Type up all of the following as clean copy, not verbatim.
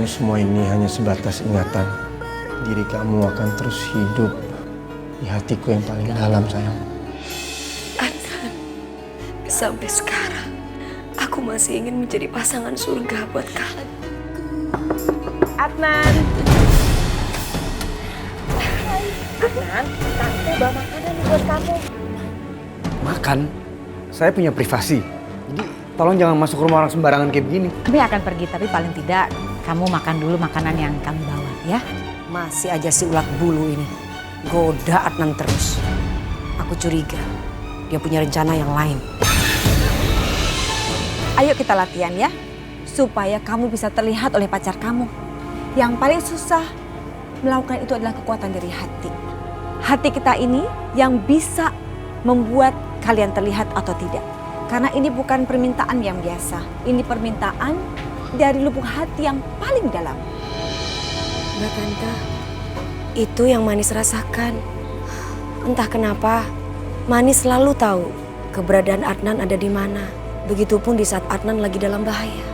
semua ini hanya sebatas ingatan. Diri kamu akan terus hidup di hatiku yang paling dalam, sayang. Adnan, sampai sekarang aku masih ingin menjadi pasangan surga buat kalian. Adnan. Adnan, tante bawa makanan buat kamu. Makan? Saya punya privasi. Jadi tolong jangan masuk rumah orang sembarangan kayak begini. Kami akan pergi, tapi paling tidak kamu makan dulu makanan yang kami bawa, ya? Masih aja si ulat bulu ini goda Adnan terus. Aku curiga dia punya rencana yang lain. Ayo kita latihan ya, supaya kamu bisa terlihat oleh pacar kamu. Yang paling susah melakukan itu adalah kekuatan dari hati. Hati kita ini yang bisa membuat kalian terlihat atau tidak. Karena ini bukan permintaan yang biasa. Ini permintaan dari lubuk hati yang paling dalam. Mbak Tante, itu yang Manis rasakan. Entah kenapa, Manis selalu tahu keberadaan Adnan ada di mana. Begitupun di saat Adnan lagi dalam bahaya.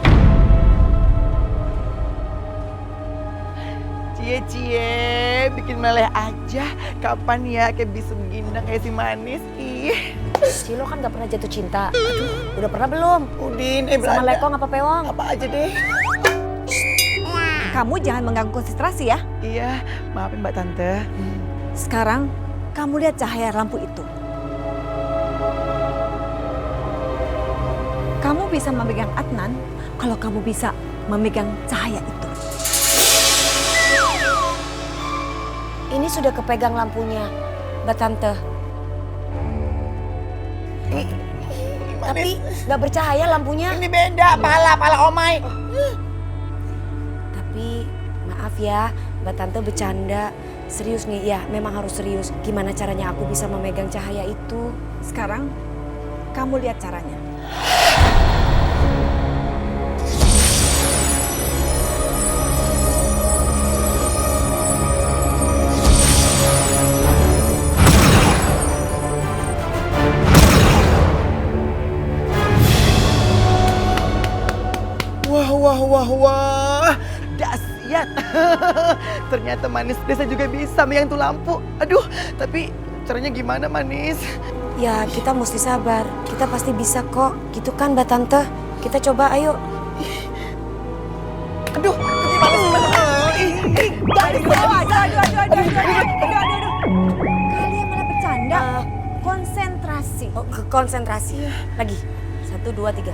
Cie, bikin meleleh aja. Kapan ya kayak bisa begini kayak si Manis? Ih. Si lo kan gak pernah jatuh cinta. Aduh, udah pernah belum? Udin, Sama Lekong apa Pewong? Apa aja deh. Kamu jangan mengganggu konsentrasi ya. Iya, maafin Mbak Tante. Sekarang kamu lihat cahaya lampu itu. Kamu bisa memegang Adnan kalau kamu bisa memegang cahaya itu. Ini sudah kepegang lampunya, Mbak Tante. Tapi gak bercahaya lampunya. Ini beda, pala Omai. Tapi maaf ya, Mbak Tante bercanda. Serius nih, ya memang harus serius. Gimana caranya aku bisa memegang cahaya itu? Sekarang kamu lihat caranya. Wah, dahsyat. Ternyata Manis desa juga bisa megang tuh lampu. Aduh, tapi caranya gimana Manis? Ya, kita mesti sabar. Kita pasti bisa kok. Gitu kan, Mbak Tante? Kita coba, ayo. Aduh, gimana sih? Aduh. Kalian malah bercanda. Konsentrasi. Oh, konsentrasi. Lagi. 1, 2, 3.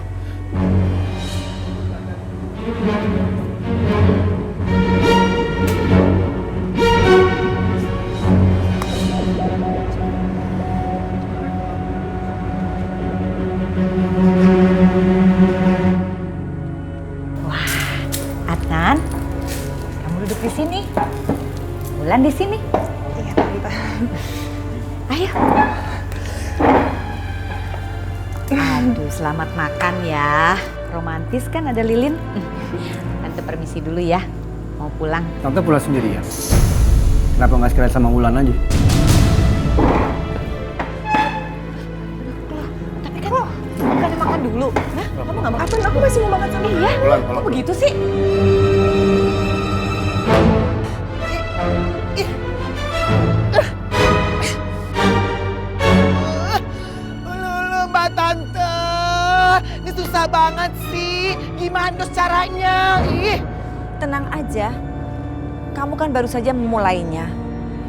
Adnan, kamu duduk di sini. Bulan di sini. Iya, Tante. Ayo. Aduh, selamat makan ya. Romantis kan ada lilin. Tante permisi dulu ya. Mau pulang. Tante pulang sendiri ya? Kenapa nggak sekalian sama Wulan aja? Tapi kan bukan makan dulu. Hah? Kamu nggak makan? Aku masih mau makan sama dia. Kok begitu sih? Mbak Tante, ini susah banget sih. Gimana caranya? Ih. Tenang aja. Kamu kan baru saja memulainya.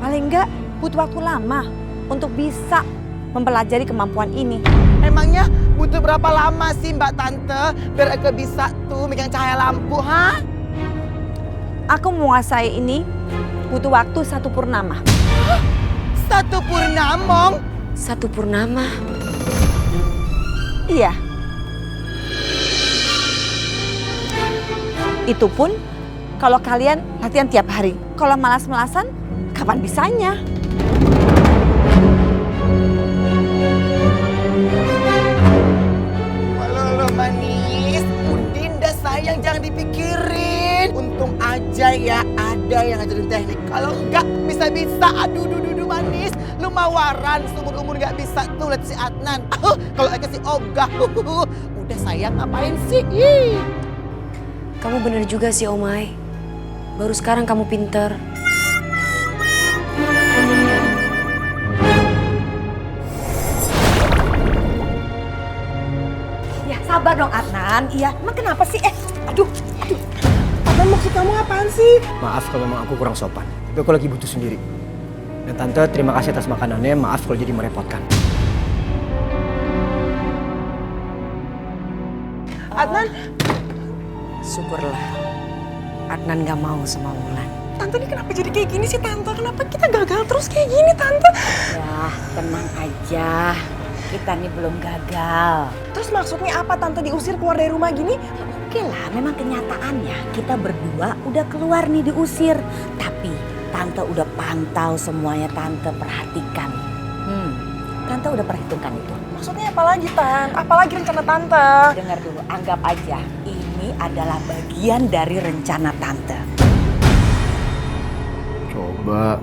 Paling enggak butuh waktu lama untuk bisa mempelajari kemampuan ini. Emangnya butuh berapa lama sih Mbak Tante biar aku bisa tuh megang cahaya lampu, ha? Aku menguasai ini butuh waktu 1 purnama. 1 purnamong? 1 purnama. Iya. Itu pun kalau kalian latihan tiap hari. Kalau malas-malasan, kapan bisanya? Halo Manis, Udin dah sayang jangan dipikirin. Untung aja ya ada yang ngajarin teknik. Kalau enggak bisa-bisa aduh Manis. Lu mawaran seumur-umur enggak bisa tuh lihat si Adnan. Kalau aku si ogah. Udah sayang ngapain sih? Ih. Kamu bener juga sih, Omai. Baru sekarang kamu pinter. Ya sabar dong Adnan. Iya, emang kenapa sih? Aduh. Adnan, maksud kamu apaan sih? Maaf kalau memang aku kurang sopan. Tapi aku lagi butuh sendiri. Dan Tante, terima kasih atas makanannya. Maaf kalau jadi merepotkan. Adnan, Syukurlah Adnan gak mau sama Wulan. Tante ini kenapa jadi kayak gini sih Tante? Kenapa kita gagal terus kayak gini Tante? Ya tenang aja, kita nih belum gagal. Terus maksudnya apa Tante diusir keluar dari rumah gini? Oke lah, memang kenyataannya kita berdua udah keluar nih diusir. Tapi Tante udah pantau semuanya, Tante perhatikan. Tante udah perhitungkan itu. Maksudnya apa lagi Tan? Apalagi rencana Tante? Dengar dulu, anggap aja ini adalah bagian dari rencana Tante. Coba,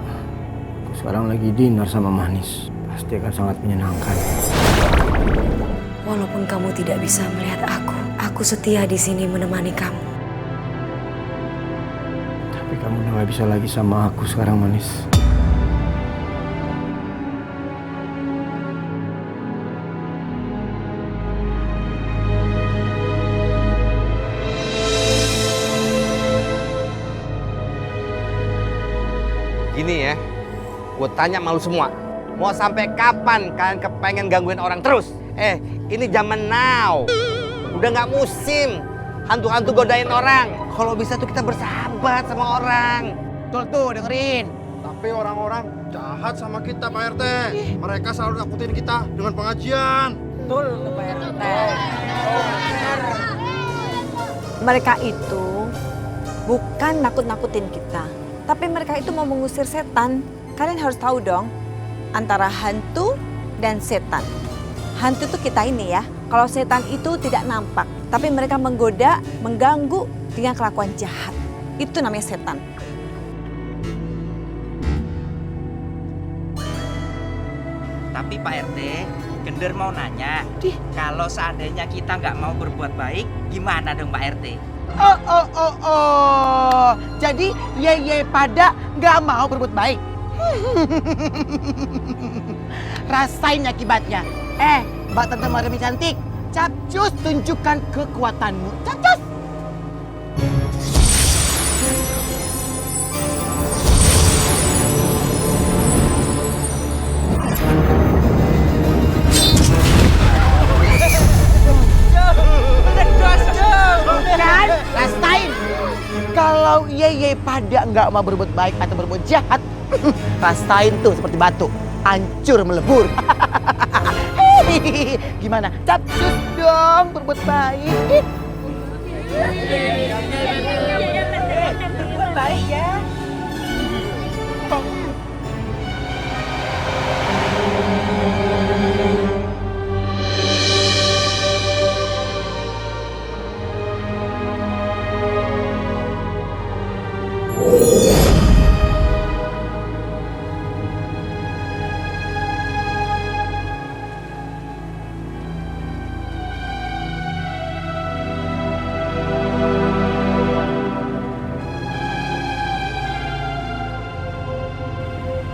aku sekarang lagi dinner sama Manis. Pasti akan sangat menyenangkan. Walaupun kamu tidak bisa melihat aku setia di sini menemani kamu. Tapi kamu udah gak bisa lagi sama aku sekarang, Manis. Gini ya, gue tanya malu semua. Mau sampai kapan kalian kepengen gangguin orang terus? Ini zaman now. Udah nggak musim hantu-hantu godain orang. Kalau bisa tuh kita bersahabat sama orang. Betul tuh, dengerin. Tapi orang-orang jahat sama kita Pak RT. Mereka selalu nakutin kita dengan pengajian. Betul tuh Pak RT. Mereka itu bukan nakut-nakutin kita, tapi mereka itu mau mengusir setan. Kalian harus tahu dong, antara hantu dan setan. Hantu itu kita ini ya, kalau setan itu tidak nampak, tapi mereka menggoda, mengganggu dengan kelakuan jahat. Itu namanya setan. Tapi Pak RT, Gender mau nanya, kalau seandainya kita nggak mau berbuat baik, gimana dong Pak RT? Oh. Jadi ye pada nggak mau berbuat baik. Rasain akibatnya. Mbak Tante Maremi cantik, capcus tunjukkan kekuatanmu. Capcus. Kan? Rasain. Kalau ye pada nggak mau berbuat baik atau berbuat jahat, rasain tuh seperti batu, hancur melebur. Gimana? Capcus dong berbuat baik. Berbuat baik ya.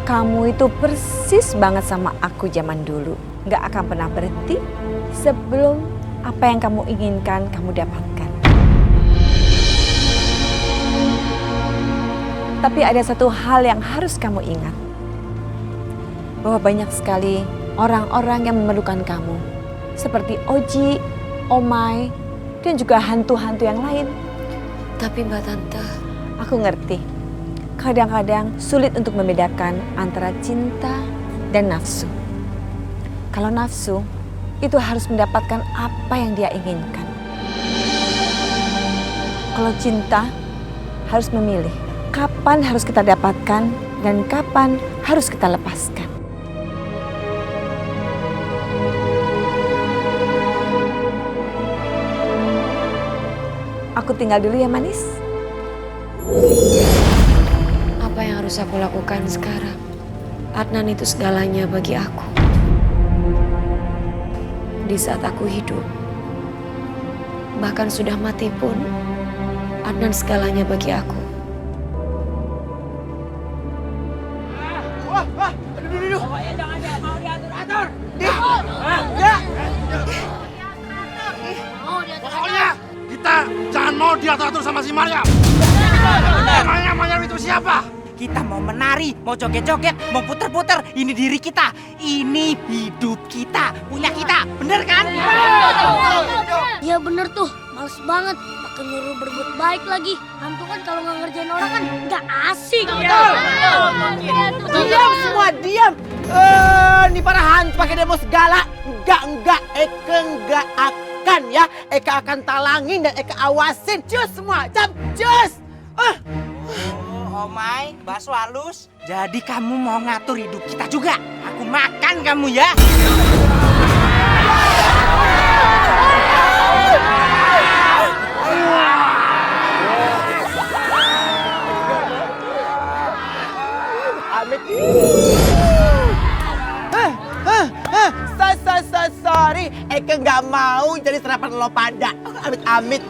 Kamu itu persis banget sama aku zaman dulu. Gak akan pernah berhenti sebelum apa yang kamu inginkan kamu dapatkan. Tapi ada satu hal yang harus kamu ingat. Bahwa banyak sekali orang-orang yang memerlukan kamu. Seperti Oji, Omai, dan juga hantu-hantu yang lain. Tapi Mbak Tante, aku ngerti. Kadang-kadang sulit untuk membedakan antara cinta dan nafsu. Kalau nafsu, itu harus mendapatkan apa yang dia inginkan. Kalau cinta, harus memilih kapan harus kita dapatkan dan kapan harus kita lepaskan. Aku tinggal dulu ya, Manis. apa yang harus aku lakukan sekarang? Adnan itu segalanya bagi aku. Di saat aku hidup, bahkan sudah mati pun, Adnan segalanya bagi aku. mau diatur-atur sama si Maryam? Emangnya Maryam itu siapa? Kita mau menari, mau joget-joget, mau puter-puter. Ini diri kita, ini hidup kita, punya kita. Bener kan? Iya bener tuh, males banget. Pakai nyuruh berbuat baik lagi. Hantu kan kalau nggak ngerjain orang kan nggak asik. Diam semua, diam. Ini para hantu pakai demo segala. Enggak, Eka enggak akan ya. Eka akan talangin dan Eka awasin. Cus semua, cus. Oh my, bakso halus. Jadi kamu mau ngatur hidup kita juga? Aku makan kamu ya. Amit. Sorry, Eka nggak mau jadi serapan lo pada. Amit.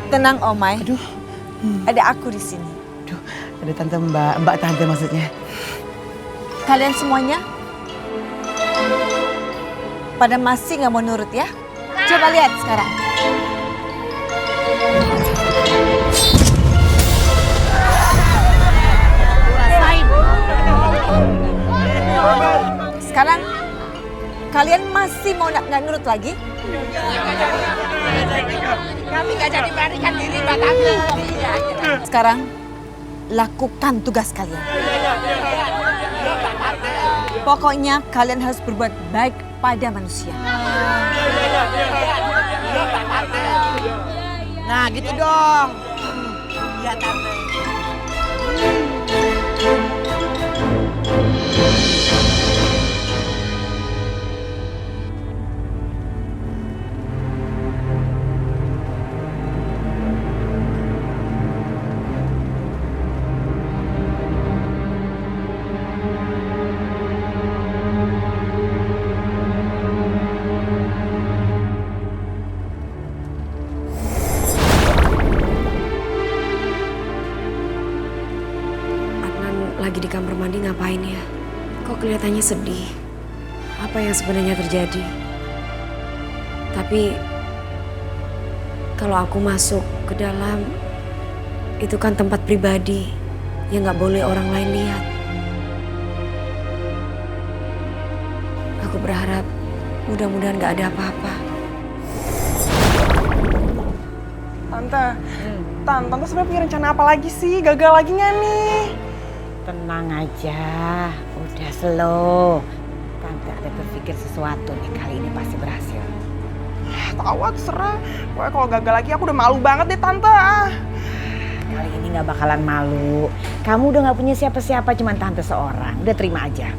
Tenang Omai. Aduh. Ada aku di sini. Aduh, ada tante mbak tante maksudnya. Kalian semuanya pada masih nggak mau nurut ya? Coba lihat sekarang. Sekarang kalian masih mau nggak nurut lagi? Kami nggak jadi melarikan diri, Mbak Tante. Sekarang lakukan tugas kalian. Pokoknya kalian harus berbuat baik pada manusia. Nah, gitu dong. Iya, Tante. Lagi di kamar mandi ngapain ya? Kok kelihatannya sedih? Apa yang sebenarnya terjadi? Tapi kalau aku masuk ke dalam, itu kan tempat pribadi yang nggak boleh orang lain lihat. Aku berharap mudah-mudahan nggak ada apa-apa. Tante sebenarnya punya rencana apa lagi sih? Gagal lagi nggak nih? Tenang aja, udah slow. Tante ada berpikir sesuatu nih, kali ini pasti berhasil. Tahu terserah. Pokoknya kalau gagal lagi aku udah malu banget deh Tante. Kali ini nggak bakalan malu. Kamu udah nggak punya siapa-siapa, cuman Tante seorang. Udah terima aja.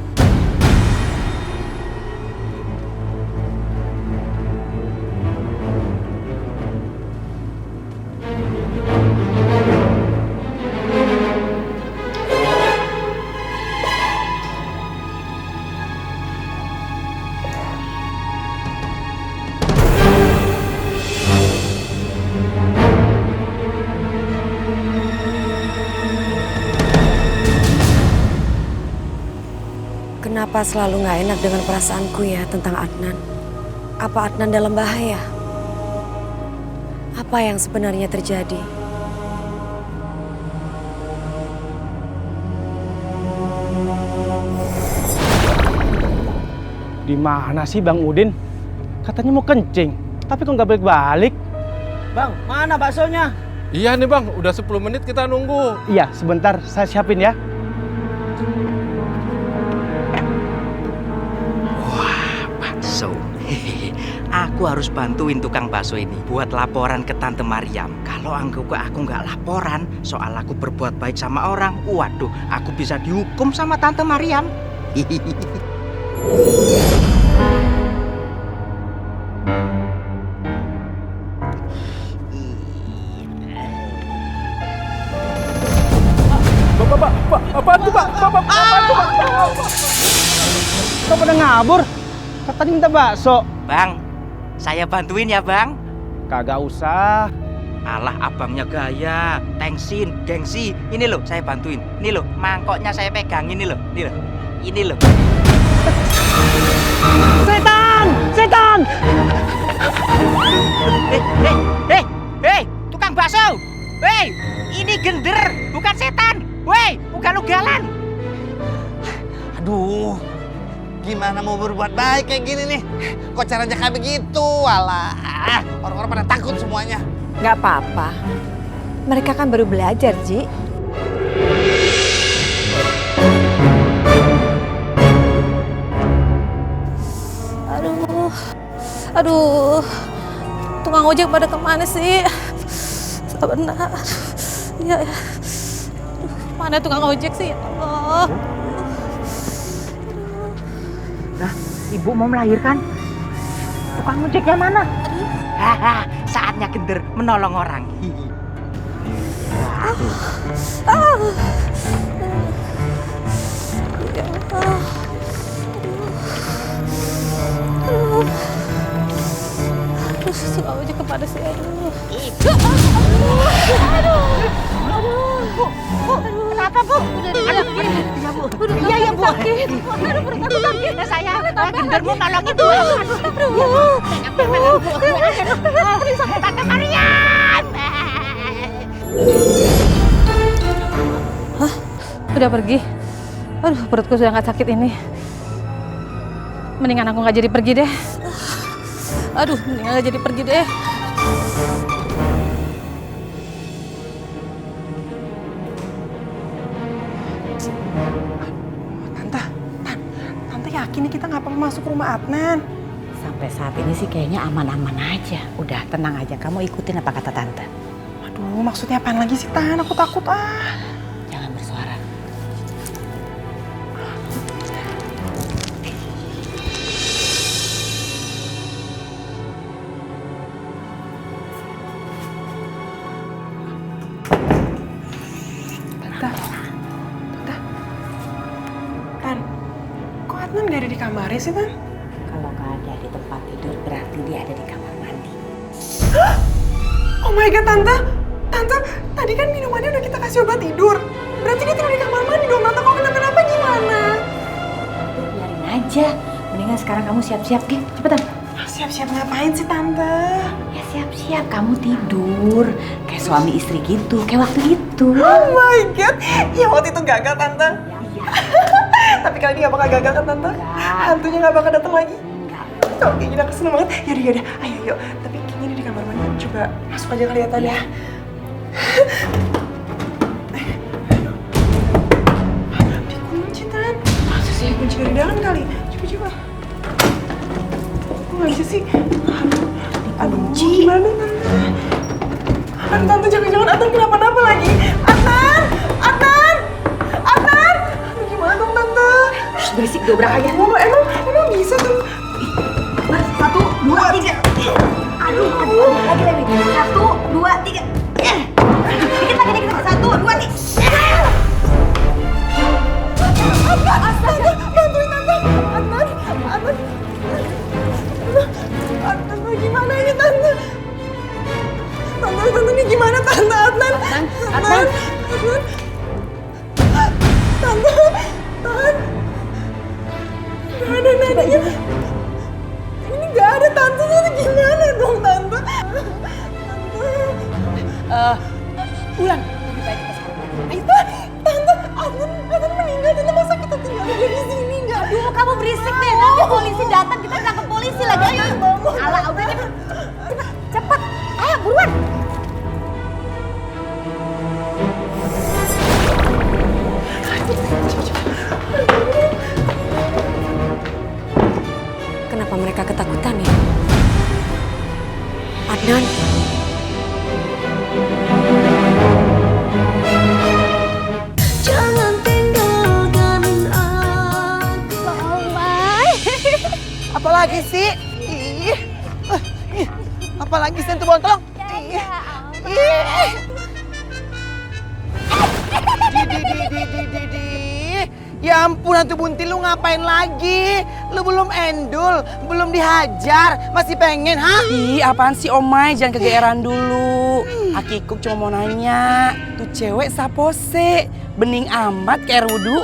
Kenapa selalu nggak enak dengan perasaanku ya tentang Adnan? Apa Adnan dalam bahaya? Apa yang sebenarnya terjadi? Di mana sih Bang Udin? Katanya mau kencing, tapi kok nggak balik-balik? Bang, mana baksonya? Iya nih Bang, udah 10 menit kita nunggu. Iya, sebentar saya siapin ya. Bakso. Aku harus bantuin tukang bakso ini buat laporan ke Tante Maryam. Kalau aku nggak laporan soal aku berbuat baik sama orang, waduh, aku bisa dihukum sama Tante Maryam. Kok pada ngabur? Tadi minta bakso. Bang, saya bantuin ya Bang. Kagak usah. Alah, abangnya gaya, tengsin, gengsi. Ini loh, saya bantuin. Ini loh, mangkoknya saya pegang. Ini loh, ini loh, ini loh. Setan! setan! Hei, tukang bakso! Hei, ini gender, bukan setan! Hei, ugal-ugalan! Aduh, gimana mau berbuat baik kayak gini nih? Kok caranya kayak begitu? Walah, orang-orang pada takut semuanya. Nggak apa-apa. Mereka kan baru belajar, Ji. Aduh, tukang ojek pada kemana sih? Benar. Ya. Mana tukang ojek sih? Ya Allah. Nah, ibu mau melahirkan? Tukang ojeknya mana? Haha, saatnya gender menolong orang. Ya Allah. Tukang ojek kemana sih? Bu, kenapa Bu? Iya ya Bu. Sakit. Aduh, perut aku sakit. Saya gender mau nolongin Bu. Tante Mariam. Hah? Udah pergi? Aduh, perutku sudah nggak sakit ini. Mendingan aku nggak jadi pergi deh. Aduh, mendingan nggak jadi pergi deh. Tante yakin nih kita nggak perlu masuk rumah Adnan. Sampai saat ini sih kayaknya aman-aman aja. Udah tenang aja, kamu ikutin apa kata tante. Aduh, maksudnya apaan lagi sih Tan? Aku takut ah. Jangan bersuara. Tan, kok Adnan nggak ada di kamarnya sih Tan? Kalau nggak ada di tempat tidur berarti dia ada di kamar mandi. Oh my god Tante, tadi kan minumannya udah kita kasih obat tidur. Berarti dia tidur di kamar mandi dong. Tante, kok kenapa-napa gimana? Biarin aja. Mendingan sekarang kamu siap-siap, Ki. Cepetan. Siap-siap ngapain sih Tante? Ya siap-siap, kamu tidur. Kayak suami istri gitu, kayak waktu itu. Oh my god, ya waktu itu gagal Tante. Iya. Tapi kali ini gak bakal gagal kan Tante? Hantunya gak bakal datang lagi. Oke, gini aku seneng banget. Yaudah, ayo yuk. Tapi kayaknya dia di kamar mandi. Coba masuk aja kali ya Tan ya. Dikunci Tan. Masa sih kunci dari dalam kali? Coba. Kok gak bisa sih? Aduh, gimana Tante? Aduh Tante, jangan-jangan Adnan kenapa-napa lagi. Adnan! Aduh gimana dong Tante? Shh, berisik dobrak aja. Emang bisa tuh? 1, 2, 3. Aduh, lagi. 1, 2, 3. Dikit lagi. 1, 2, 3. Astaga, bantuin Tante. Adnan, gimana ini Tante? Tante ini gimana Tante? Adnan. Tante. Gak ada nadanya. Ini gak ada Tante, gimana dong Tante? Ulan, lebih baik kita sekarang. Ayo Tante, Adnan meninggal. Tante, masa kita tinggal dia di sini? Aduh, kamu berisik deh. Nanti polisi datang, kita tangkap polisi lagi. Ayo. Alah, udah cepet. Ayo, buruan. Kenapa mereka ketakutan ya? Adnan. Jangan tinggalkan aku. Apalagi sih? Apalagi sih tuh bontong? Ya ampun hantu buntil, lu ngapain lagi? Lu belum endul, belum dihajar, masih pengen, ha? Ih, apaan sih Omay? Jangan kegeeran dulu. Akikuk cuma mau nanya, tuh cewek sapose, bening amat kayak wudu.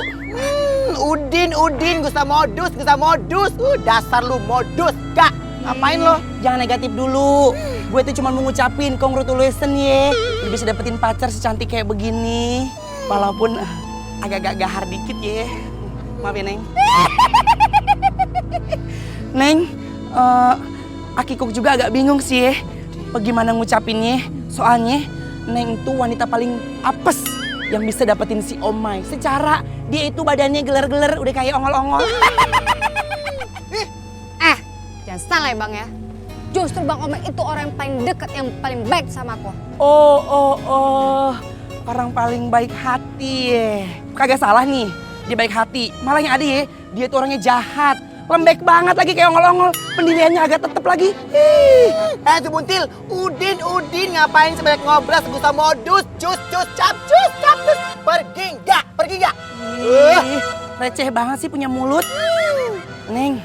Udin, gak usah modus. Dasar lu modus, gak? Ngapain lo? Jangan negatif dulu. Gue tuh cuma mau ngucapin congratulations ye. Udah bisa dapetin pacar secantik kayak begini. Walaupun agak-agak gahar dikit ye. Maaf ya, Neng. Neng, Akikuk juga agak bingung sih ye. Bagaimana ngucapinnya. Soalnya Neng tuh wanita paling apes yang bisa dapetin si Omai. Secara dia itu badannya geler-geler udah kayak ongol-ongol. Jangan salah ya Bang ya. Justru Bang Omai itu orang yang paling dekat, yang paling baik sama aku. Oh. Orang paling baik hati ya. Kagak salah nih, dia baik hati. Malah yang ada ya, dia tuh orangnya jahat. Lembek banget lagi kayak ongol-ongol. Pendiriannya agak tetep lagi. Tuh Buntil, Udin ngapain sebanyak ngobras, gak usah modus. Cus, capcus. Pergi nggak? Receh banget sih punya mulut. Neng,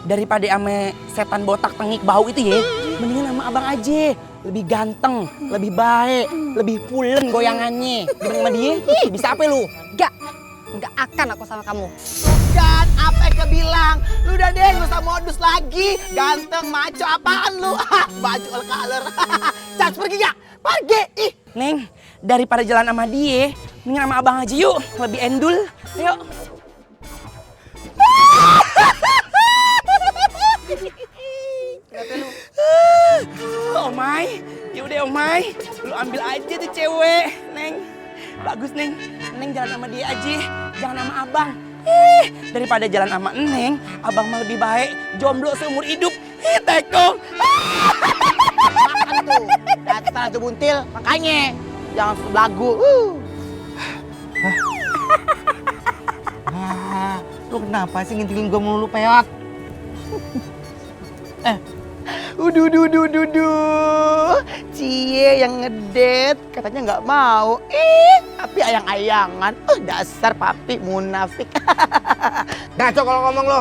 daripada ame setan botak tengik bau itu ya, mendingan sama abang aja. Lebih ganteng, lebih baik, lebih pulen goyangannya. Dibanding sama dia, bisa apa lu? Nggak akan aku sama kamu. Bukan, apa yang kebilang? Lu udah deh, gak usah modus lagi. Ganteng, maco, apaan lu? Baju color. Cas, pergi gak? Pergi! Neng, daripada jalan sama dia, mendingan sama abang aja yuk. Lebih endul, yuk. Omai, yaudah Omai, lu ambil aja tuh cewek, Neng. Bagus Neng, Neng jalan sama dia aja, jangan sama abang. Daripada jalan sama Neng, abang mah lebih baik jomblo seumur hidup. Tekong. Makan tuh, datang tuh Buntil, makanya jangan lagu. Lu kenapa sih ngintilin gue mulu, Peot? Cie yang ngedet katanya nggak mau. Tapi ayang-ayangan. Dasar papi munafik. Ngaco kalau ngomong lo.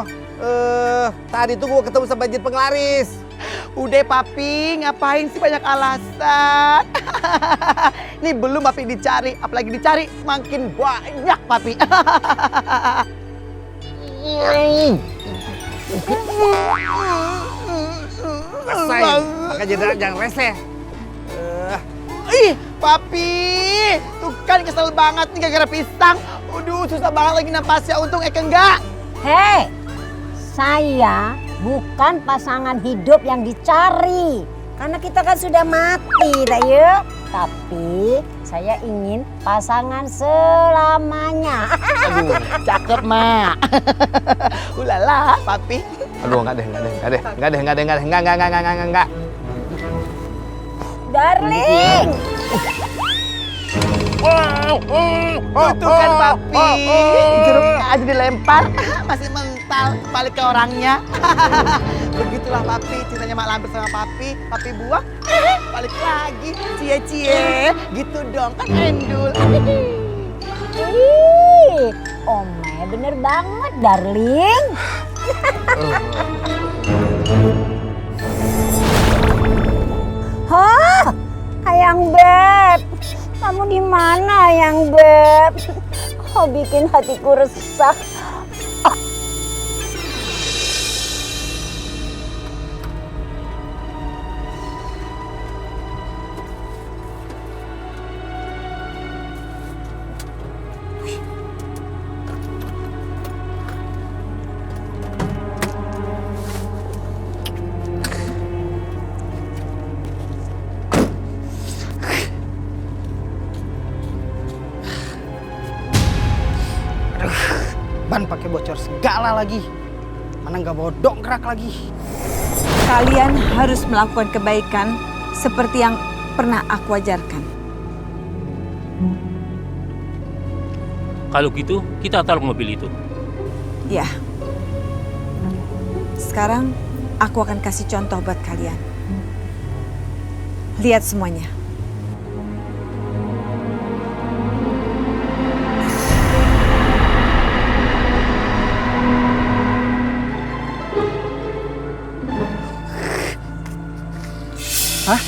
Tadi tuh gue ketemu sama jin penglaris. Udah papi, ngapain sih banyak alasan? Nih belum papi dicari, apalagi dicari makin banyak papi. Rasain, makanya jangan rese. Papi, tuh kan kesel banget nih gara-gara pisang. Susah banget lagi napasnya, untung Eke enggak. Hei, saya bukan pasangan hidup yang dicari. Karena kita kan sudah mati, Dayu. Tapi saya ingin pasangan selamanya. Aduh, cakep, Mak. Ulala, papi. Aduh, enggak deh. Darling. Itu kan papi. Jeruknya aja dilempar, masih mental, balik ke orangnya. Begitulah papi, cintanya Mak Lampir sama papi buang, balik lagi, cie-cie. Gitu dong, kan endul. Omai bener banget, darling. Hah? Ayang Beb, kamu di mana Ayang Beb? Kau bikin hatiku resah. Ban pakai bocor segala lagi. Mana nggak bawa dongkrak lagi. Kalian harus melakukan kebaikan seperti yang pernah aku ajarkan. Kalau gitu, kita taruh mobil itu. Ya. Sekarang aku akan kasih contoh buat kalian. Lihat semuanya. Hah?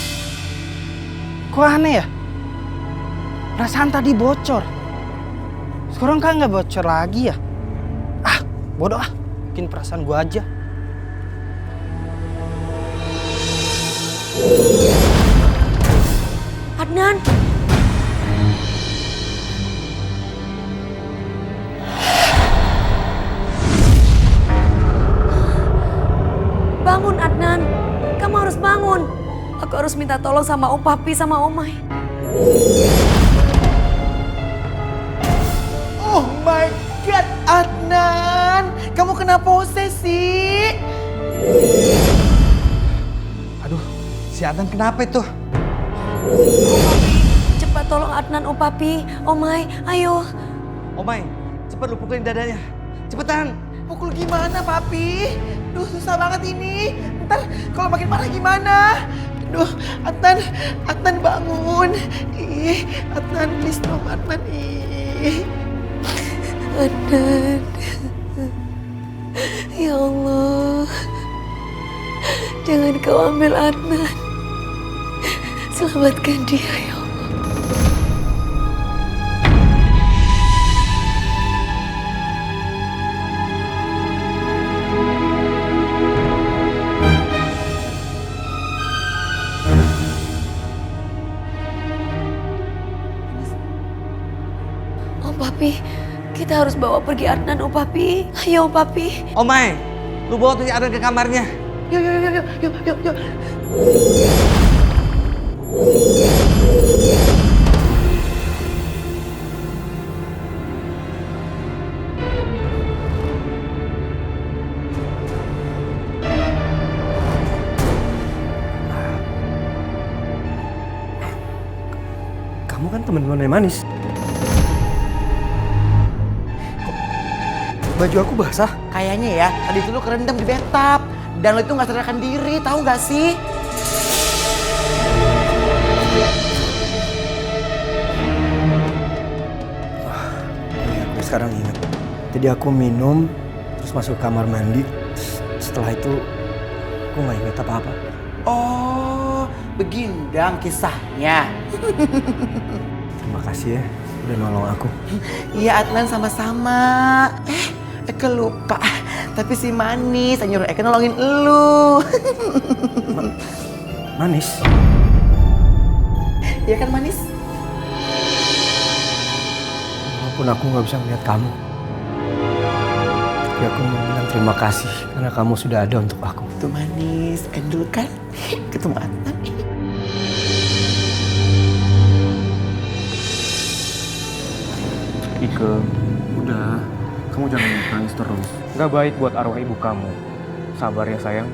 Kok aneh ya? Perasaan tadi bocor. Sekarang kan nggak bocor lagi ya? Bodoh ah. Mungkin perasaan gua aja. Adnan. Bangun Adnan, kamu harus bangun. Aku harus minta tolong sama Om Papi sama Om Mai. Oh my God, Adnan, kamu kenapa posesi? Aduh, si Adnan kenapa itu? Cepat tolong Adnan, Om Papi, Om Mai, ayo. Om Mai, cepat lu pukulin dadanya. Cepetan. Pukul gimana, Papi? Duh, susah banget ini. Ntar kalau makin parah gimana? Duh, Adnan bangun. Ih, Adnan please dong, Adnan. Ih. Adnan. Ya Allah. Jangan kau ambil Adnan. Selamatkan dia, ya Allah. Om Papi, kita harus bawa pergi Adnan, Om Papi. Ayo, Om Papi. Om Mai, lu bawa tuh si Adnan ke kamarnya. Yuk. Kamu kan teman-temannya Manis. Baju aku basah. Kayaknya ya, tadi itu lu kerendam di bathtub. Dan lu itu gak sadarkan diri, tahu gak sih? Iya, aku sekarang ingat. Jadi aku minum, terus masuk ke kamar mandi. Setelah itu, aku gak ingat apa-apa. Oh, begindang kisahnya. Terima kasih ya, udah nolong aku. Iya Adnan, sama-sama. Eke lupa. Tapi si Manis yang nyuruh Eke nolongin elu. Manis? Iya kan Manis? Walaupun aku gak bisa melihat kamu, tapi aku mau bilang terima kasih karena kamu sudah ada untuk aku. Tuh Manis, endul kan? Ketemu Adnan. Ike, udah. Kamu jangan nangis terus. Gak baik buat arwah ibu kamu. Sabar ya sayang.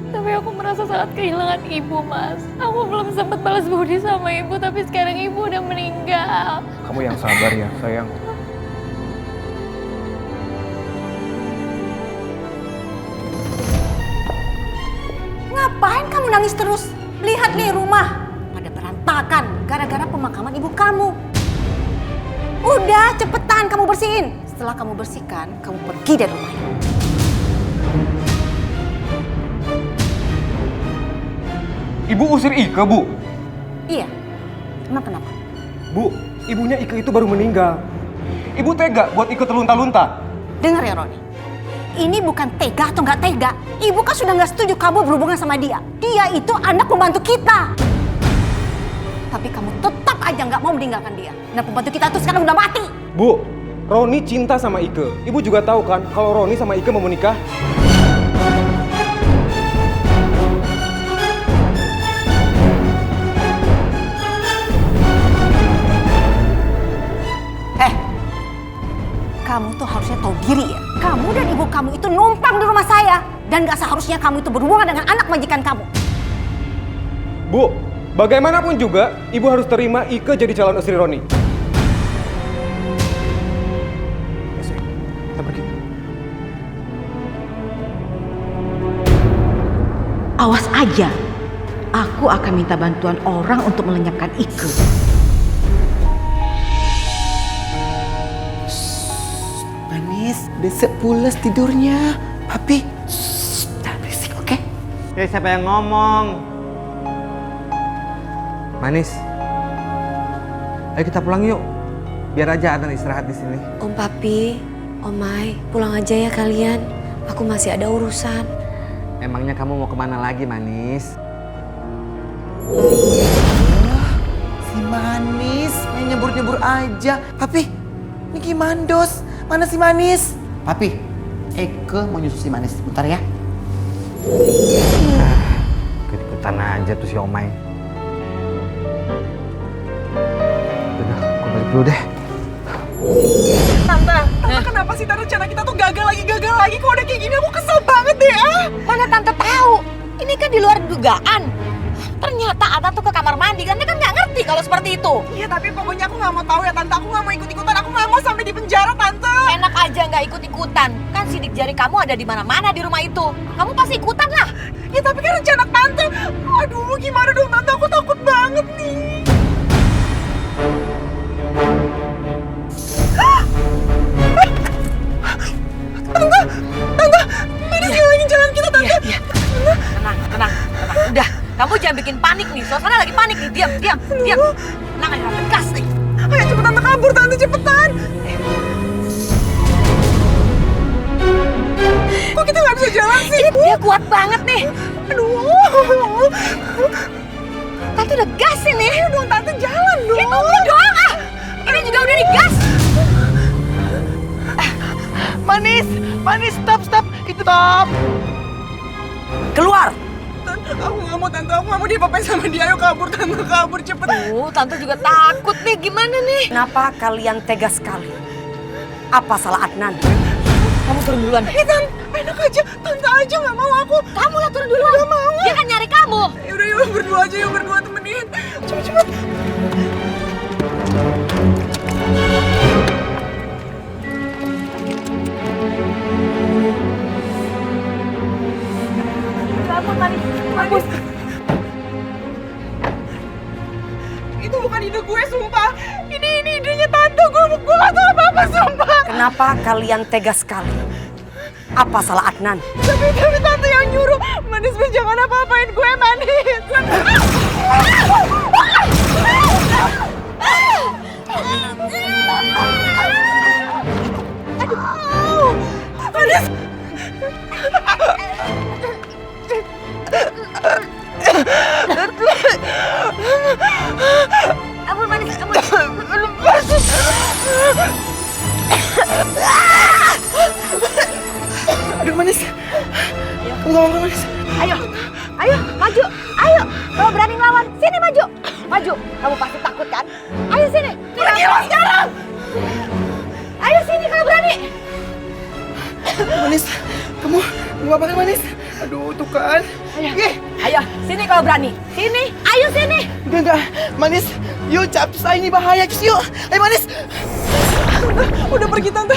Tapi aku merasa sangat kehilangan ibu, Mas. Aku belum sempat balas budi sama ibu, tapi sekarang ibu udah meninggal. Kamu yang sabar ya sayang. Ngapain kamu nangis terus? Lihat nih rumah pada berantakan gara-gara pemakaman ibu kamu. Udah, cepetan kamu bersihin. Setelah kamu bersihkan, kamu pergi dari rumah ini. Ibu usir Ike, Bu? Iya, emang kenapa? Bu, ibunya Ike itu baru meninggal. Ibu tega buat Ike terlunta-lunta. Dengar ya Roni, ini bukan tega atau nggak tega. Ibu kan sudah nggak setuju kamu berhubungan sama dia. Dia itu anak pembantu kita. Tapi kamu tetap aja nggak mau meninggalkan dia. Dan pembantu kita tuh sekarang udah mati. Bu, Roni cinta sama Ike. Ibu juga tahu kan kalau Roni sama Ike mau menikah. Kamu tuh harusnya tahu diri ya. Kamu dan ibu kamu itu numpang di rumah saya. Dan gak seharusnya kamu itu berhubungan dengan anak majikan kamu. Bu, bagaimanapun juga ibu harus terima Ike jadi calon istri Roni. Kita pergi. Awas aja. Aku akan minta bantuan orang untuk melenyapkan Ike. Manis, besok pulas tidurnya. Papi, jangan berisik, oke? Siapa yang ngomong? Manis. Ayo kita pulang yuk. Biar aja Adnan istirahat di sini. Om Papi, Om Mai, pulang aja ya kalian. Aku masih ada urusan. Emangnya kamu mau kemana lagi, Manis? aja. Papi, ini gimana dos? Mana si Manis? Papi, Eke mau nyusul si Manis. Bentar ya. Ikut-ikutan aja tuh si Omay. Udah, gue balik dulu deh. Tante kenapa sih rencana kita tuh gagal lagi? Kok udah kayak gini aku kesel banget deh Mana Tante tahu? Ini kan di luar dugaan. Ternyata Ata tuh ke kamar mandi, Tante kan nggak ngerti kalau seperti itu. Iya tapi pokoknya aku nggak mau tahu ya Tante, aku nggak mau ikut-ikutan, aku nggak mau sampai di penjara Tante. Enak aja nggak ikut-ikutan, kan sidik jari kamu ada di mana-mana di rumah itu. Kamu pasti ikutan lah. Ya tapi kan rencana Tante, aduh gimana dong Tante, aku takut banget nih. Tante, mana hilangin jalan kita Tante? Tenang. Udah, kamu jangan bikin panik nih. Suasana lagi panik nih. Diam. Tenang aja, tegas nih. Ayo cepetan Tante, kabur Tante, cepetan. Kok kita nggak bisa jalan sih? Dia kuat banget nih. Aduh. Tante udah gasin nih. Ayo dong Tante, jalan dong. Ya tunggu dong. Ini juga udah digas. Manis, stop. Itu stop. Keluar. Aku nggak mau Tante, aku nggak mau diapa-apain sama dia. Ayo kabur Tante, kabur cepet. Tante juga takut nih. Gimana nih? Kenapa kalian tega sekali? Apa salah Adnan? Kamu turun duluan. Tante, enak aja. Tante aja nggak mau aku. Kamu lah turun duluan. Nggak mau. Dia kan nyari kamu. Yaudah, berdua aja, berdua temenin. Cepet. Manis. Itu bukan ide gue, sumpah. Ini idenya Tante. Gue gak tahu apa-apa, sumpah. Kenapa kalian tega sekali? Apa salah Adnan? Tapi Tante yang nyuruh. Manis, jangan apa-apain gue, Manis. Aduh. Manis. Ampun Manis, ampun. Aduh Manis. Kamu gak apa-apa Manis. Ayo, maju. Ayo, kalau berani ngelawan, sini maju. Kamu pasti takut kan? Ayo sini. Pergi lo sekarang. Ayo sini kalau berani. Manis, kamu apa kan Manis? Aduh, tuh kan. Ayo, sini kalau berani. Sini, ayo sini. Enggak. Manis, yuk capsa ini bahaya, yuk. Ayo Manis. Udah pergi Tante.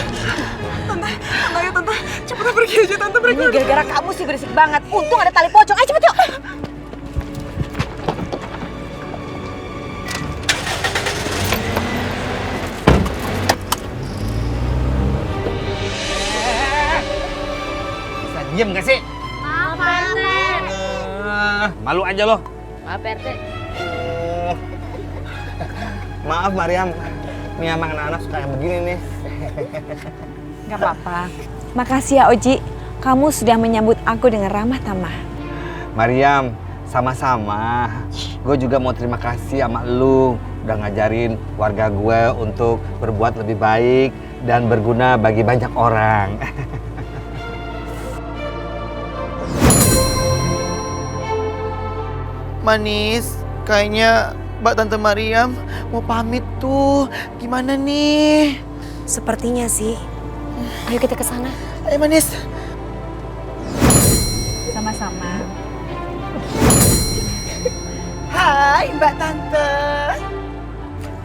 Ayo Tante, cepetan pergi aja Tante. Ini gara-gara kamu sih berisik banget. Untung ada tali pocong. Ayo cepet yuk. Bisa diem gak sih? Maaf, Pak RT. Malu aja loh. Maaf, Pak RT. Maaf Mariam, nih emang anak-anak suka yang begini nih. Gak apa-apa. Makasih ya Oji, kamu sudah menyambut aku dengan ramah tamah. Mariam, sama-sama. Gue juga mau terima kasih sama lu udah ngajarin warga gue untuk berbuat lebih baik dan berguna bagi banyak orang. Manis, kayaknya Mbak Tante Mariam mau pamit tuh. Gimana nih? Sepertinya sih. Ayo kita ke sana. Ayo Manis. Sama-sama. Hai Mbak Tante.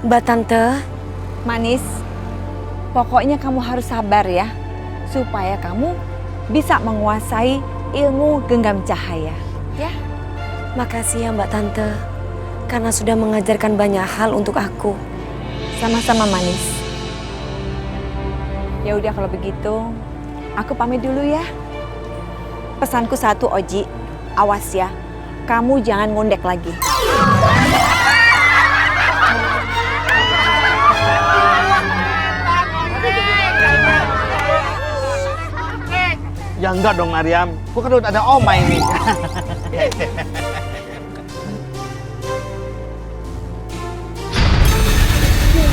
Mbak Tante. Manis, pokoknya kamu harus sabar ya. Supaya kamu bisa menguasai ilmu genggam cahaya. Ya? Makasih ya Mbak Tante. Karena sudah mengajarkan banyak hal untuk aku. Sama-sama Manis. Ya udah kalau begitu, aku pamit dulu ya. Pesanku satu Oji, awas ya. Kamu jangan ngondek lagi. Ya enggak dong Mariam, gua kan udah ada Oma ini.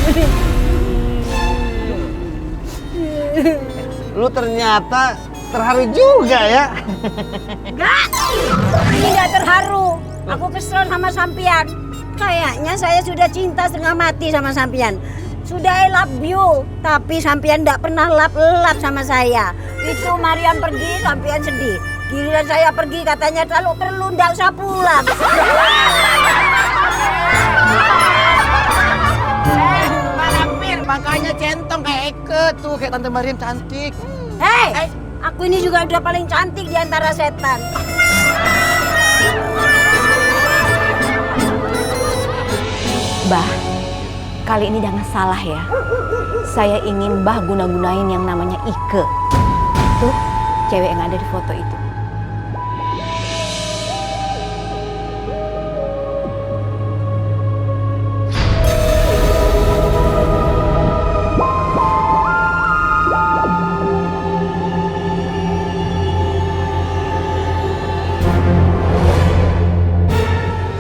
Ini lu ternyata terharu juga ya. Enggak, ini enggak terharu. Aku kesel sama sampian. Kayaknya saya sudah cinta setengah mati sama sampian. Sudah I love you, tapi sampian enggak pernah lap-lap sama saya. Itu Mariam pergi, sampian sedih. Giliran saya pergi katanya kalau perlu enggak usah pulang. Malampir, makanya centong kayak Eke tuh, kayak Tante Mariam cantik. Hei, aku ini juga udah paling cantik di antara setan. Bah, kali ini jangan salah ya. Saya ingin Bah guna-gunain yang namanya Ike. Tuh, cewek yang ada di foto itu.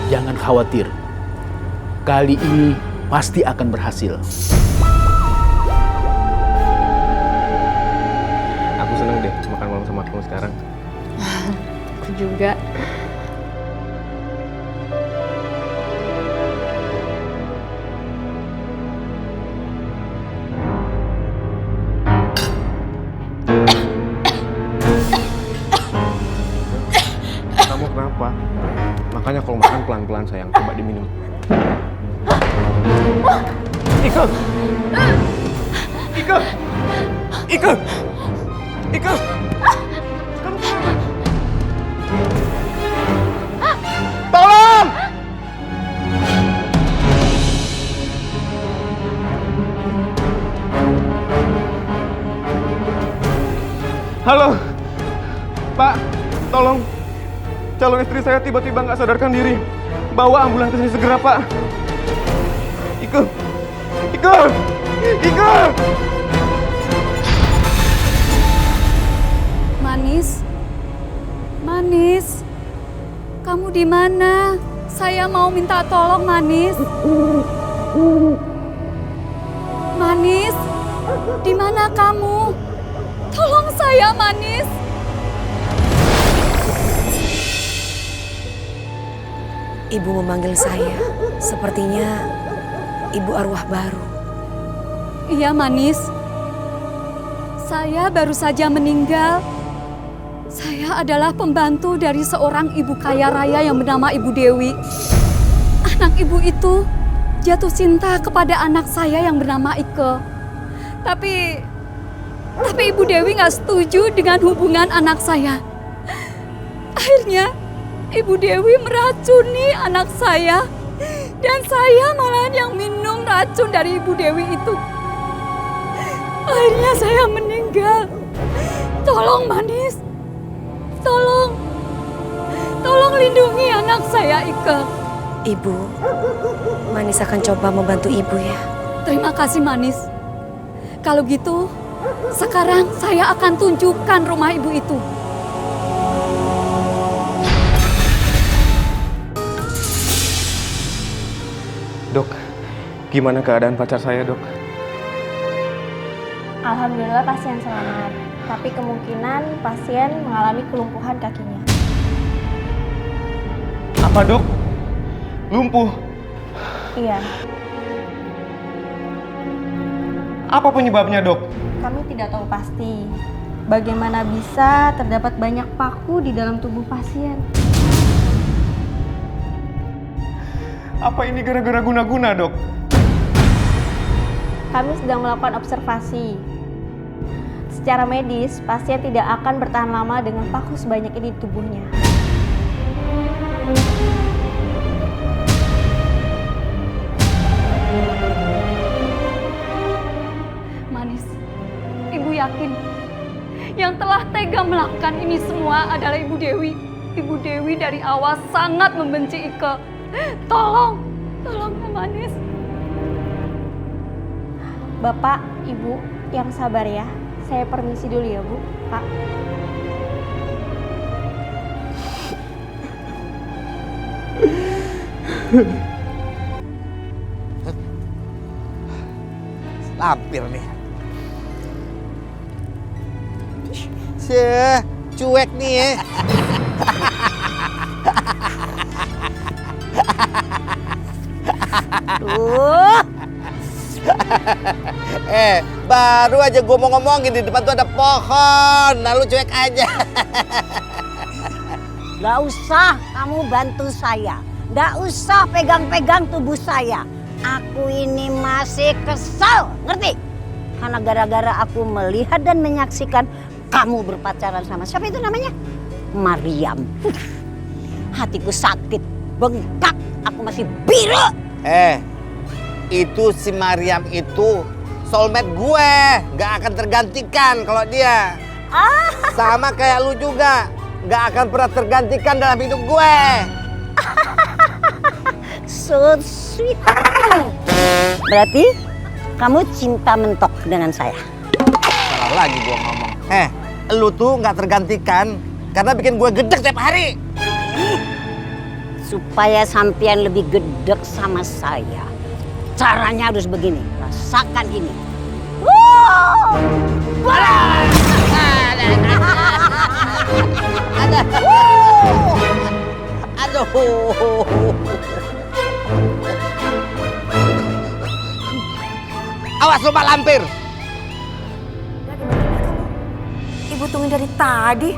Jangan khawatir, kali ini pasti akan berhasil. Aku seneng deh makan malam sama kamu sekarang. Aku juga. Kamu kenapa? Makanya kalau makan pelan-pelan sayang, coba diminum. Ike! Ike! Ike! Ike! Kamu kenapa? Tolong! Halo, Pak, tolong. Calon istri saya tiba-tiba nggak sadarkan diri. Bawa ambulans ke sini segera, Pak. Ike! Ike! Ike! Manis, Manis, kamu di mana? Saya mau minta tolong, Manis. Manis, di mana kamu? Tolong saya, Manis. Ibu memanggil saya. Sepertinya ibu arwah baru. Iya, Manis. Saya baru saja meninggal. Saya adalah pembantu dari seorang ibu kaya raya yang bernama Ibu Dewi. Anak ibu itu jatuh cinta kepada anak saya yang bernama Ike. Tapi Ibu Dewi nggak setuju dengan hubungan anak saya. Akhirnya Ibu Dewi meracuni anak saya. Dan saya malah yang minum racun dari Ibu Dewi itu. Akhirnya saya meninggal. Tolong, Manis. Tolong lindungi anak saya, Ike. Ibu, Manis akan coba membantu ibu ya. Terima kasih, Manis. Kalau gitu, sekarang saya akan tunjukkan rumah ibu itu. Dok, gimana keadaan pacar saya, Dok? Alhamdulillah pasien selamat, tapi kemungkinan pasien mengalami kelumpuhan kakinya. Apa, Dok? Lumpuh? Iya. Apa penyebabnya, Dok? Kami tidak tahu pasti. Bagaimana bisa terdapat banyak paku di dalam tubuh pasien? Apa ini gara-gara guna-guna, Dok? Kami sedang melakukan observasi. Secara medis, pasien tidak akan bertahan lama dengan paku sebanyak ini di tubuhnya. Manis, Ibu yakin yang telah tega melakukan ini semua adalah Ibu Dewi. Ibu Dewi dari awal sangat membenci Ike. Tolong ya, Manis. Bapak, Ibu, yang sabar ya. Saya permisi dulu ya, Bu, Pak. Lampir nih. Cuek nih ya. Baru aja gue mau ngomongin di depan tuh ada pohon. Nah lu cuek aja. Gak usah kamu bantu saya. Gak usah pegang-pegang tubuh saya. Aku ini masih kesal, ngerti? Karena gara-gara aku melihat dan menyaksikan kamu berpacaran sama siapa itu namanya? Maryam. Hatiku sakit, bengkak, aku masih biru. Itu si Maryam itu soulmate gue. Gak akan tergantikan kalau dia. Sama kayak lu juga. Gak akan pernah tergantikan dalam hidup gue. So sweet. Berarti kamu cinta mentok dengan saya. Salah lagi gue ngomong. Lu tuh gak tergantikan karena bikin gue gedek tiap hari. Supaya sampean lebih gedek sama saya, caranya harus begini. Rasakan ini. Aduh. Awas lu Pak Lampir. Ibu tungguin dari tadi.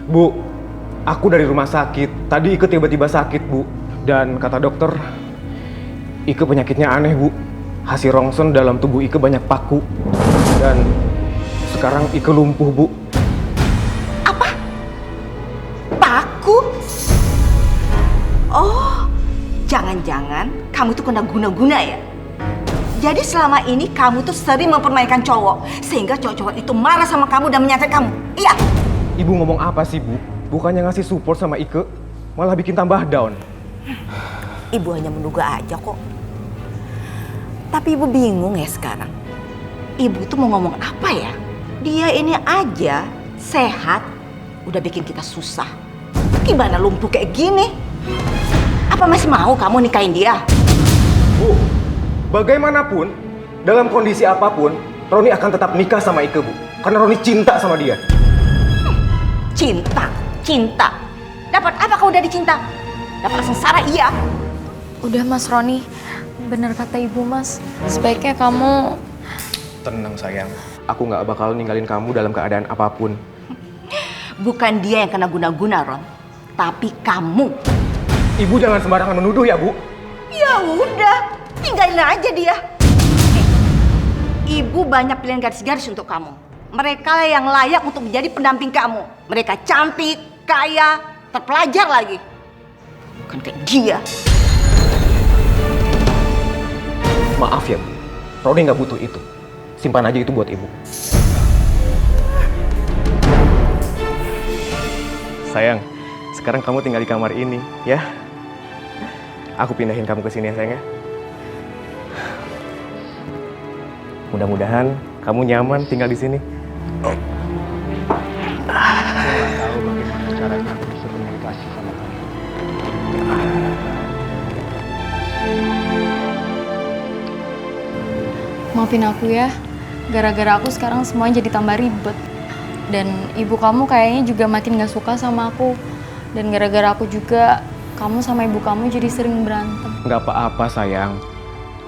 Bu, aku dari rumah sakit. Tadi Ike tiba-tiba sakit, Bu. Dan kata dokter, Ike penyakitnya aneh, Bu. Hasil rongsen dalam tubuh Ike banyak paku. Dan sekarang Ike lumpuh, Bu. Paku? Oh, jangan-jangan kamu tuh kena guna-guna ya? Jadi selama ini kamu tuh sering mempermainkan cowok, sehingga cowok-cowok itu marah sama kamu dan menyantet kamu. Iya? Ibu ngomong apa sih, Bu? Bukannya ngasih support sama Ike, malah bikin tambah down. Ibu hanya menduga aja kok. Tapi ibu bingung ya sekarang. Ibu tuh mau ngomong apa ya? Dia ini aja sehat, udah bikin kita susah. Gimana lumpuh kayak gini? Apa masih mau kamu nikahin dia? Bu, bagaimanapun, dalam kondisi apapun, Roni akan tetap nikah sama Ike, Bu. Karena Roni cinta sama dia. Cinta, cinta. Dapat apa kau dari cinta? Dapat sengsara, iya. Udah Mas Roni, bener kata ibu Mas. Sebaiknya kamu... Tenang sayang, aku nggak bakal ninggalin kamu dalam keadaan apapun. Bukan dia yang kena guna-guna, Ron. Tapi kamu. Ibu jangan sembarangan menuduh ya, Bu. Ya udah, tinggalin aja dia. Ibu banyak pilihan gadis-gadis untuk kamu. Mereka yang layak untuk menjadi pendamping kamu. Mereka cantik, kaya, terpelajar lagi. Bukan kayak dia. Maaf ya, Bu. Roni nggak butuh itu. Simpan aja itu buat Ibu. Sayang, sekarang kamu tinggal di kamar ini, ya. Aku pindahin kamu ke sini ya, sayang ya. Mudah-mudahan kamu nyaman tinggal di sini. Aku nggak tahu bagaimana caranya aku bisa komunikasi sama kamu. Maafin aku ya, gara-gara aku sekarang semuanya jadi tambah ribet. Dan ibu kamu kayaknya juga makin gak suka sama aku. Dan gara-gara aku juga, kamu sama ibu kamu jadi sering berantem. Nggak apa-apa sayang.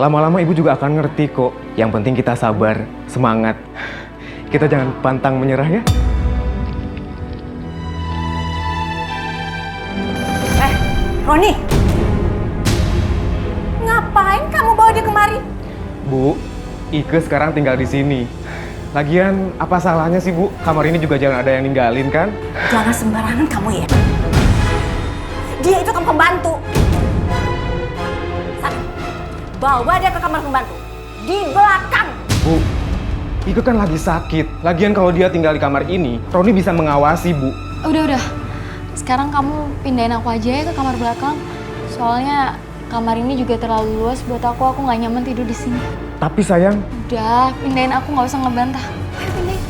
Lama-lama ibu juga akan ngerti kok. Yang penting kita sabar, semangat. Kita jangan pantang menyerah ya. Roni, ngapain kamu bawa dia kemari? Bu, Ike sekarang tinggal di sini. Lagian apa salahnya sih Bu? Kamar ini juga jangan ada yang ninggalin kan? Jangan sembarangan kamu ya. Dia itu kan pembantu. Sana, bawa dia ke kamar pembantu. Di belakang. Bu, Ike kan lagi sakit. Lagian kalau dia tinggal di kamar ini, Roni bisa mengawasi Bu. Udah. Sekarang kamu pindahin aku aja ya ke kamar belakang. Soalnya kamar ini juga terlalu luas buat aku nggak nyaman tidur di sini. Tapi sayang... Udah, pindahin aku, nggak usah ngebantah. Ayo pindahin.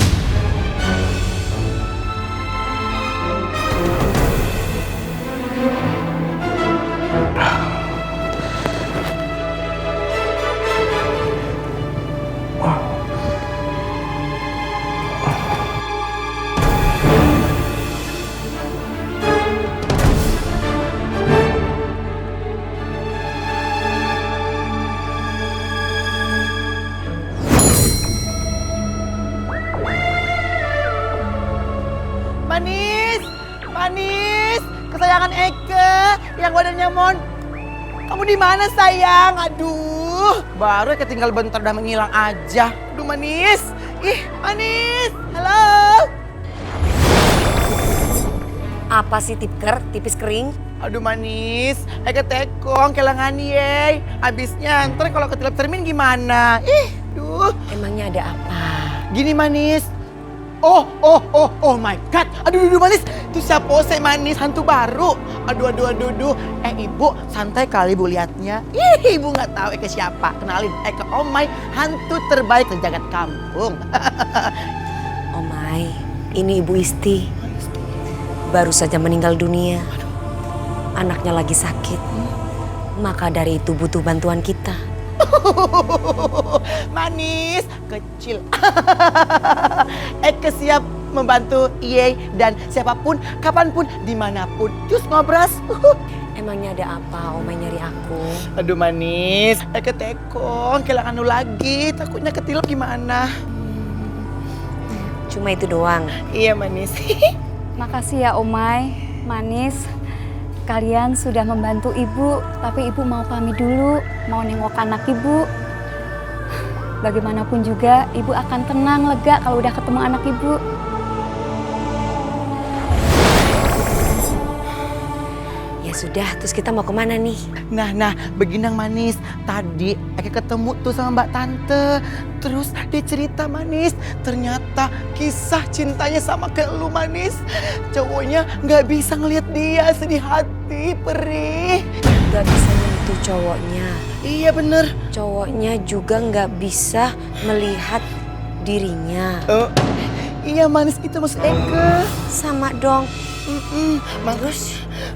Manis, kesayangan Eke yang badannya mon. Kamu di mana sayang? Aduh, baru Eke tinggal bentar udah menghilang aja. Aduh Manis, ih Manis, halo. Apa sih tipker, tipis kering? Aduh Manis, Eke tekong kelangan ye. Abisnya ntar kalau ketilap cermin gimana? Ih, duh. Emangnya ada apa? Gini Manis. Oh my god. Aduh Manis. Itu siapa sih Manis? Hantu baru. Aduh. Ibu santai kali ibu liatnya. Ih, ibu nggak tahu Eke siapa. Kenalin, Eke Omai, hantu terbaik sejagat kampung. Omai, ini Ibu Isti. Baru saja meninggal dunia. Anaknya lagi sakit. Maka dari itu butuh bantuan kita. Manis kecil. Eke siap membantu Iye dan siapapun, kapanpun, dimanapun. Cus ngobras. Emangnya ada apa Omai nyari aku? Aduh Manis, Eke tekong, kehilangan lu lagi. Takutnya ketilap gimana? Cuma itu doang? Iya Manis. Makasih ya Omai, Manis. Kalian sudah membantu Ibu, tapi Ibu mau pamit dulu, mau nengok anak Ibu. Bagaimanapun juga, Ibu akan tenang, lega kalau udah ketemu anak Ibu. Ya sudah, terus kita mau kemana nih? Nah, beginang Manis. Tadi Eke ketemu tuh sama Mbak Tante. Terus dia cerita Manis, ternyata kisah cintanya sama kayak lu Manis. Cowoknya nggak bisa ngelihat dia, sedih hati, perih. Nggak bisa nyentuh cowoknya. Iya bener. Cowoknya juga nggak bisa melihat dirinya. Iya Manis, itu maksud Eke. Sama dong.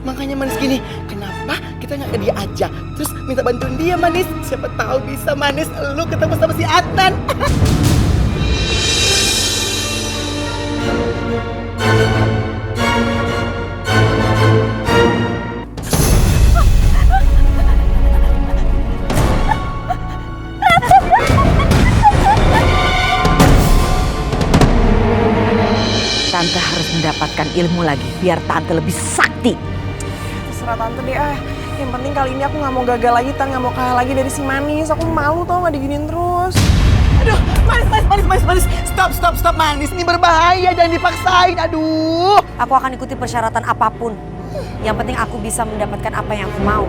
Makanya Manis gini, kenapa kita nggak ke dia aja? Terus minta bantuin dia Manis. Siapa tahu bisa Manis lu ketemu sama si Adnan. Tante harus mendapatkan ilmu lagi biar Tante lebih sakti. Terserah Tante deh Yang penting kali ini aku nggak mau gagal lagi, nggak mau kalah lagi dari si Manis. Aku malu tau nggak diginiin terus. Aduh, Manis. Stop Manis. Ini berbahaya, jangan dipaksain. Aduh. Aku akan ikuti persyaratan apapun. Yang penting aku bisa mendapatkan apa yang aku mau.